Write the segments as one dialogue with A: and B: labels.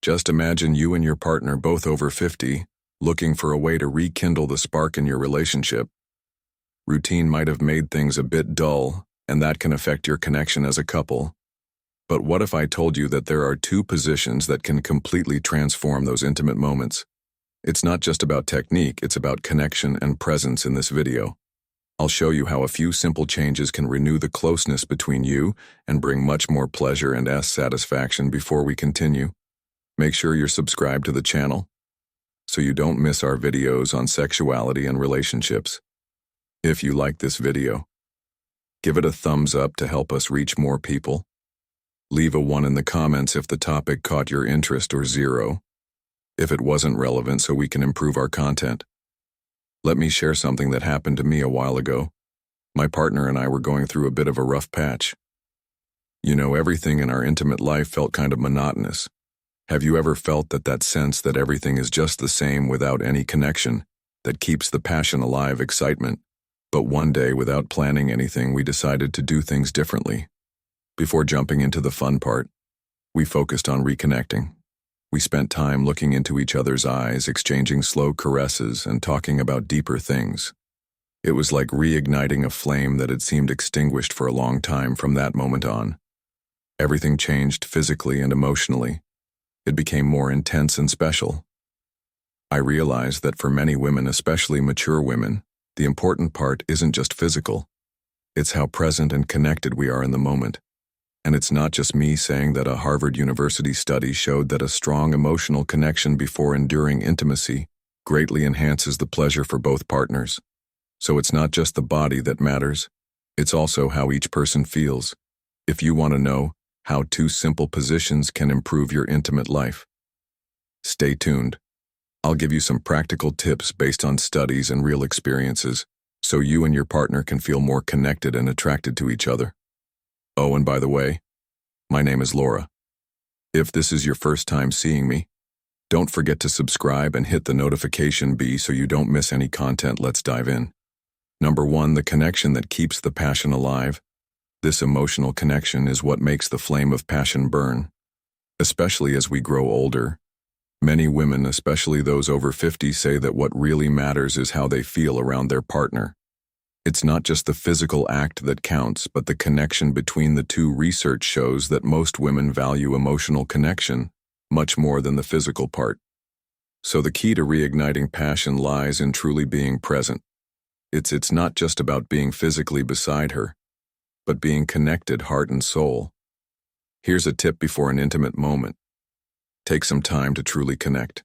A: Just imagine you and your partner both over 50, looking for a way to rekindle the spark in your relationship. Routine might have made things a bit dull, and that can affect your connection as a couple. But what if I told you that there are two positions that can completely transform those intimate moments? It's not just about technique, it's about connection and presence in this video. I'll show you how a few simple changes can renew the closeness between you and bring much more pleasure and satisfaction. Before we continue, make sure you're subscribed to the channel so you don't miss our videos on sexuality and relationships. If you like this video, give it a thumbs up to help us reach more people. Leave a 1 in the comments if the topic caught your interest, or 0 if it wasn't relevant, so we can improve our content. Let me share something that happened to me a while ago. My partner and I were going through a bit of a rough patch. You know, everything in our intimate life felt kind of monotonous. Have you ever felt that sense that everything is just the same without any connection, that keeps the passion alive, excitement? But one day, without planning anything, we decided to do things differently. Before jumping into the fun part, we focused on reconnecting. We spent time looking into each other's eyes, exchanging slow caresses, and talking about deeper things. It was like reigniting a flame that had seemed extinguished for a long time. From that moment on, everything changed physically and emotionally. It became more intense and special. I realized that for many women, especially mature women, the important part isn't just physical. It's how present and connected we are in the moment. And it's not just me saying that. A Harvard University study showed that a strong emotional connection before enduring intimacy greatly enhances the pleasure for both partners. So it's not just the body that matters, it's also how each person feels. If you want to know how 2 simple positions can improve your intimate life, stay tuned. I'll give you some practical tips based on studies and real experiences, so you and your partner can feel more connected and attracted to each other. Oh, and by the way, my name is Laura. If this is your first time seeing me, don't forget to subscribe and hit the notification bell so you don't miss any content. Let's dive in. Number 1, the connection that keeps the passion alive. This emotional connection is what makes the flame of passion burn. Especially as we grow older, many women, especially those over 50, say that what really matters is how they feel around their partner. It's not just the physical act that counts, but the connection between the two. Research shows that most women value emotional connection much more than the physical part. So the key to reigniting passion lies in truly being present. It's not just about being physically beside her, but being connected heart and soul. Here's a tip before an intimate moment. Take some time to truly connect.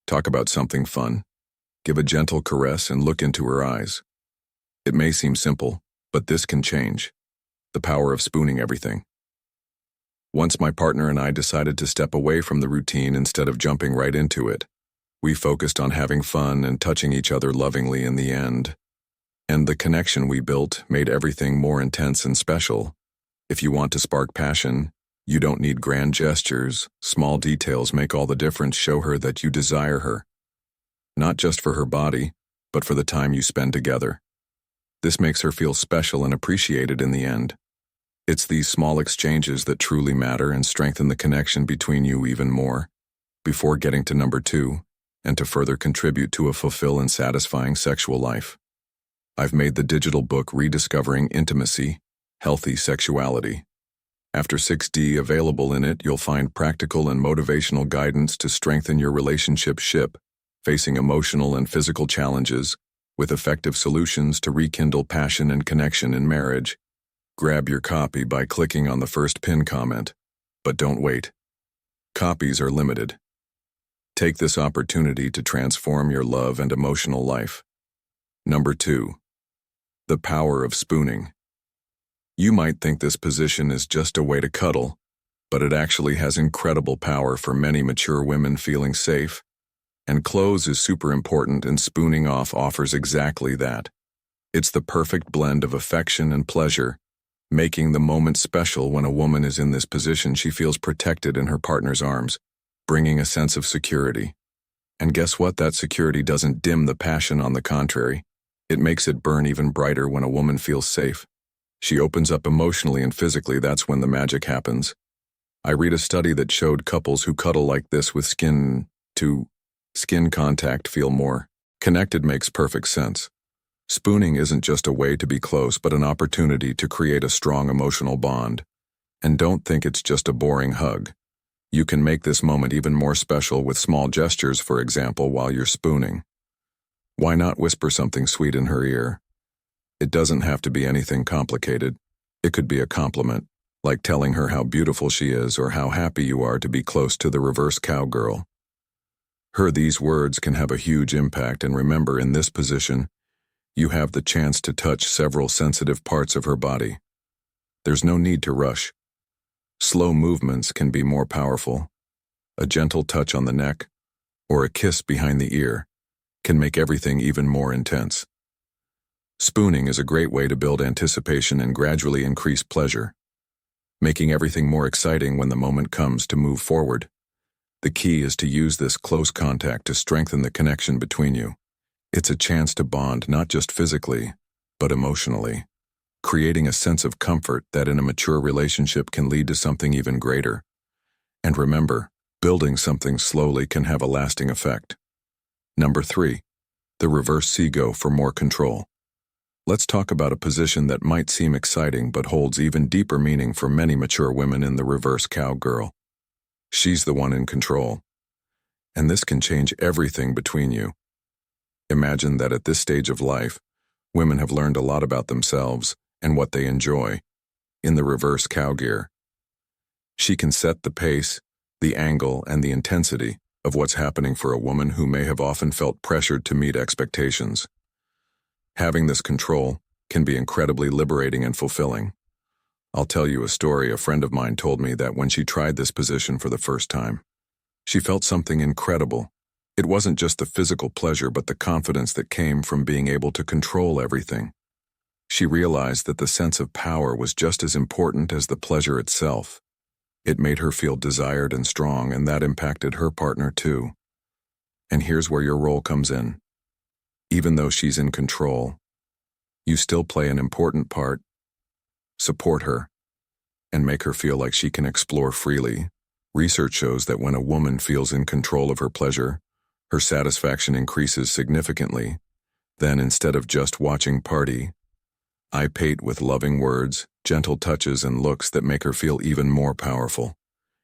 A: Talk about something fun. Give a gentle caress and look into her eyes. It may seem simple, but this can change. The power of spooning everything. Once my partner and I decided to step away from the routine instead of jumping right into it, we focused on having fun and touching each other lovingly in the end. And the connection we built made everything more intense and special. If you want to spark passion, you don't need grand gestures. Small details make all the difference. Show her that you desire her, not just for her body, but for the time you spend together. This makes her feel special and appreciated in the end. It's these small exchanges that truly matter and strengthen the connection between you even more. Before getting to number 2, and to further contribute to a fulfilling and satisfying sexual life, I've made the digital book Rediscovering Intimacy, Healthy Sexuality. After 6D available in it, you'll find practical and motivational guidance to strengthen your relationship facing emotional and physical challenges, with effective solutions to rekindle passion and connection in marriage. Grab your copy by clicking on the first pinned comment. But don't wait. Copies are limited. Take this opportunity to transform your love and emotional life. Number 2. The power of spooning. You might think this position is just a way to cuddle, but it actually has incredible power for many mature women feeling safe. And clothes is super important, and spooning off offers exactly that. It's the perfect blend of affection and pleasure, making the moment special. When a woman is in this position, she feels protected in her partner's arms, bringing a sense of security. And guess what? That security doesn't dim the passion. On the contrary, it makes it burn even brighter. When a woman feels safe, she opens up emotionally and physically. That's when the magic happens. I read a study that showed couples who cuddle like this with skin-to-skin contact feel more connected. Makes perfect sense. Spooning isn't just a way to be close, but an opportunity to create a strong emotional bond. And don't think it's just a boring hug. You can make this moment even more special with small gestures, for example, while you're spooning. Why not whisper something sweet in her ear? It doesn't have to be anything complicated. It could be a compliment, like telling her how beautiful she is or how happy you are to be close to the reverse cowgirl. These words can have a huge impact, and remember, in this position, you have the chance to touch several sensitive parts of her body. There's no need to rush. Slow movements can be more powerful. A gentle touch on the neck or a kiss behind the ear can make everything even more intense. Spooning is a great way to build anticipation and gradually increase pleasure, making everything more exciting when the moment comes to move forward. The key is to use this close contact to strengthen the connection between you. It's a chance to bond not just physically, but emotionally, creating a sense of comfort that in a mature relationship can lead to something even greater. And remember, building something slowly can have a lasting effect. Number 3, the reverse seago for more control. Let's talk about a position that might seem exciting but holds even deeper meaning for many mature women in the reverse cowgirl. She's the one in control. And this can change everything between you. Imagine that at this stage of life, women have learned a lot about themselves and what they enjoy. In the reverse cowgear, she can set the pace, the angle, and the intensity of what's happening for a woman who may have often felt pressured to meet expectations. Having this control can be incredibly liberating and fulfilling. I'll tell you a story. A friend of mine told me that when she tried this position for the first time, she felt something incredible. It wasn't just the physical pleasure, but the confidence that came from being able to control everything. She realized that the sense of power was just as important as the pleasure itself. It made her feel desired and strong, and that impacted her partner too. And here's where your role comes in. Even though she's in control, you still play an important part. Support her and make her feel like she can explore freely. Research shows that when a woman feels in control of her pleasure, her satisfaction increases significantly. Then, instead of just watching party, I pate with loving words, gentle touches, and looks that make her feel even more powerful.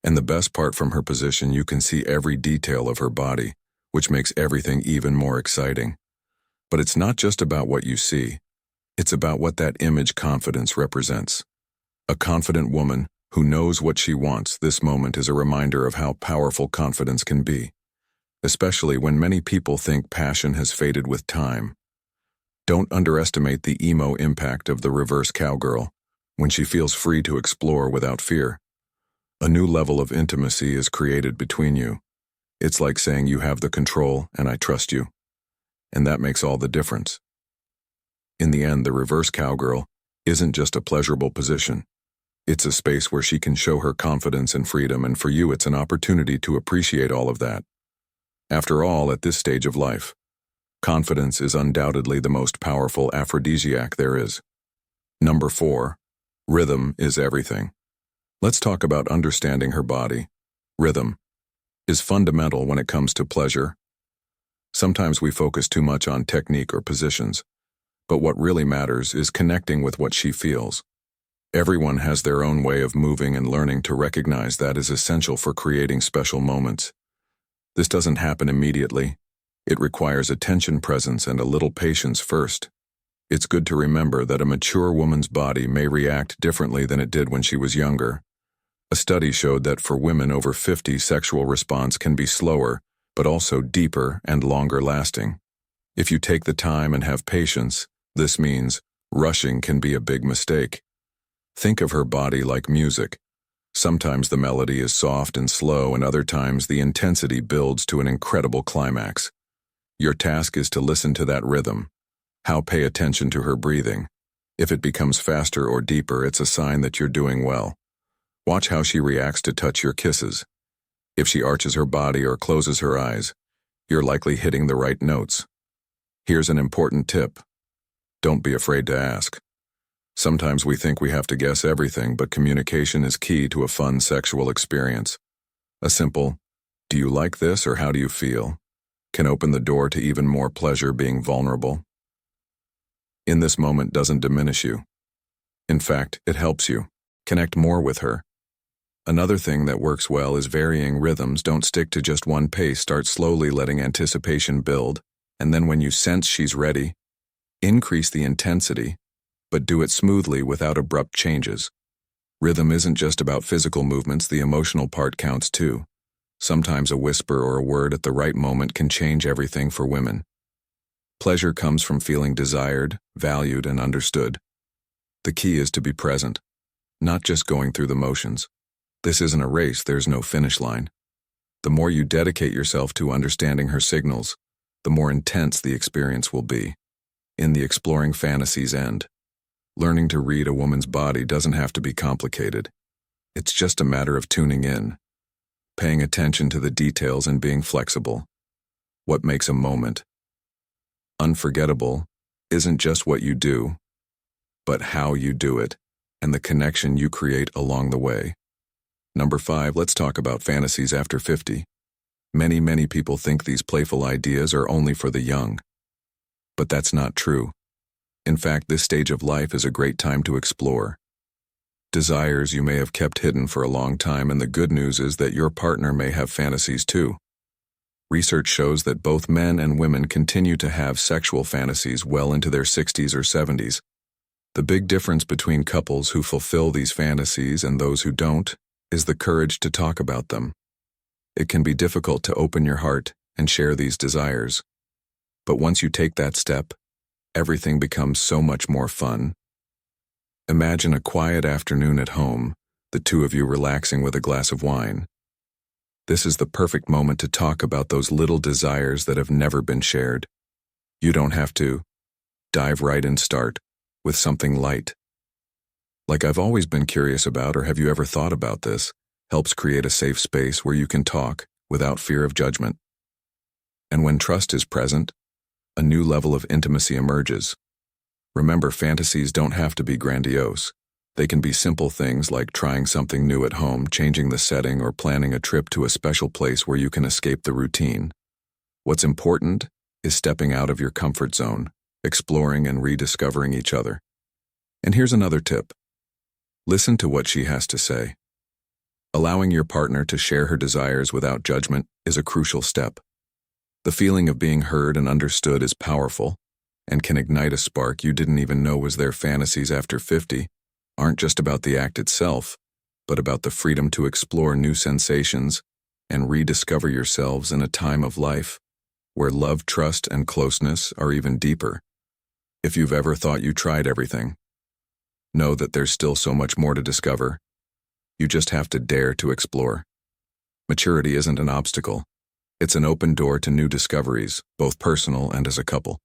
A: And the best part, from her position, you can see every detail of her body, which makes everything even more exciting. But it's not just about what you see. It's about what that image confidence represents. A confident woman who knows what she wants. This moment is a reminder of how powerful confidence can be, especially when many people think passion has faded with time. Don't underestimate the emo impact of the reverse cowgirl when she feels free to explore without fear. A new level of intimacy is created between you. It's like saying, you have the control and I trust you. And that makes all the difference. In the end, the reverse cowgirl isn't just a pleasurable position. It's a space where she can show her confidence and freedom, and for you it's an opportunity to appreciate all of that. After all, at this stage of life, confidence is undoubtedly the most powerful aphrodisiac there is. Number 4, rhythm is everything. Let's talk about understanding her body. Rhythm is fundamental when it comes to pleasure. Sometimes we focus too much on technique or positions, but what really matters is connecting with what she feels. Everyone has their own way of moving, and learning to recognize that is essential for creating special moments. This doesn't happen immediately. It requires attention, presence, and a little patience first. It's good to remember that a mature woman's body may react differently than it did when she was younger. A study showed that for women over 50, sexual response can be slower, but also deeper and longer lasting. If you take the time and have patience, this means rushing can be a big mistake. Think of her body like music. Sometimes the melody is soft and slow, and other times the intensity builds to an incredible climax. Your task is to listen to that rhythm. Pay attention to her breathing. If it becomes faster or deeper, it's a sign that you're doing well. Watch how she reacts to touch your kisses. If she arches her body or closes her eyes, you're likely hitting the right notes. Here's an important tip. Don't be afraid to ask. Sometimes we think we have to guess everything, but communication is key to a fun sexual experience. A simple, "Do you like this or how do you feel?" can open the door to even more pleasure. Being vulnerable in this moment doesn't diminish you. In fact, it helps you connect more with her. Another thing that works well is varying rhythms. Don't stick to just one pace. Start slowly, letting anticipation build, and then when you sense she's ready, increase the intensity, but do it smoothly without abrupt changes. Rhythm isn't just about physical movements, the emotional part counts too. Sometimes a whisper or a word at the right moment can change everything for women. Pleasure comes from feeling desired, valued, and understood. The key is to be present, not just going through the motions. This isn't a race, there's no finish line. The more you dedicate yourself to understanding her signals, the more intense the experience will be. In the exploring fantasies end, learning to read a woman's body doesn't have to be complicated. It's just a matter of tuning in, paying attention to the details and being flexible. What makes a moment unforgettable isn't just what you do, but how you do it and the connection you create along the way. Number 5, let's talk about fantasies after 50. Many people think these playful ideas are only for the young. But that's not true. In fact, this stage of life is a great time to explore desires you may have kept hidden for a long time, and the good news is that your partner may have fantasies too. Research shows that both men and women continue to have sexual fantasies well into their 60s or 70s. The big difference between couples who fulfill these fantasies and those who don't is the courage to talk about them. It can be difficult to open your heart and share these desires. But once you take that step, everything becomes so much more fun. Imagine a quiet afternoon at home, the two of you relaxing with a glass of wine. This is the perfect moment to talk about those little desires that have never been shared. You don't have to. Dive right in. Start with something light. Like "I've always been curious about," or "Have you ever thought about this?" helps create a safe space where you can talk without fear of judgment. And when trust is present, a new level of intimacy emerges. Remember, fantasies don't have to be grandiose. They can be simple things like trying something new at home, changing the setting, or planning a trip to a special place where you can escape the routine. What's important is stepping out of your comfort zone, exploring and rediscovering each other. And here's another tip. Listen to what she has to say. Allowing your partner to share her desires without judgment is a crucial step. The feeling of being heard and understood is powerful and can ignite a spark you didn't even know was there. Fantasies after 50 aren't just about the act itself, but about the freedom to explore new sensations and rediscover yourselves in a time of life where love, trust, and closeness are even deeper. If you've ever thought you tried everything, know that there's still so much more to discover. You just have to dare to explore. Maturity isn't an obstacle. It's an open door to new discoveries, both personal and as a couple.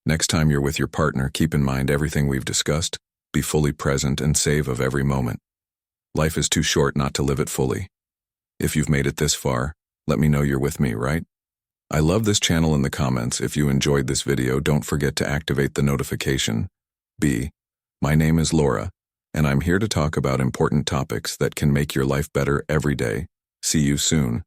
A: Next time you're with your partner, keep in mind everything we've discussed. Be fully present and save of every moment. Life is too short not to live it fully. If you've made it this far, let me know you're with me, right? I love this channel in the comments. If you enjoyed this video, don't forget to activate the notification. My name is Laura, and I'm here to talk about important topics that can make your life better every day. See you soon.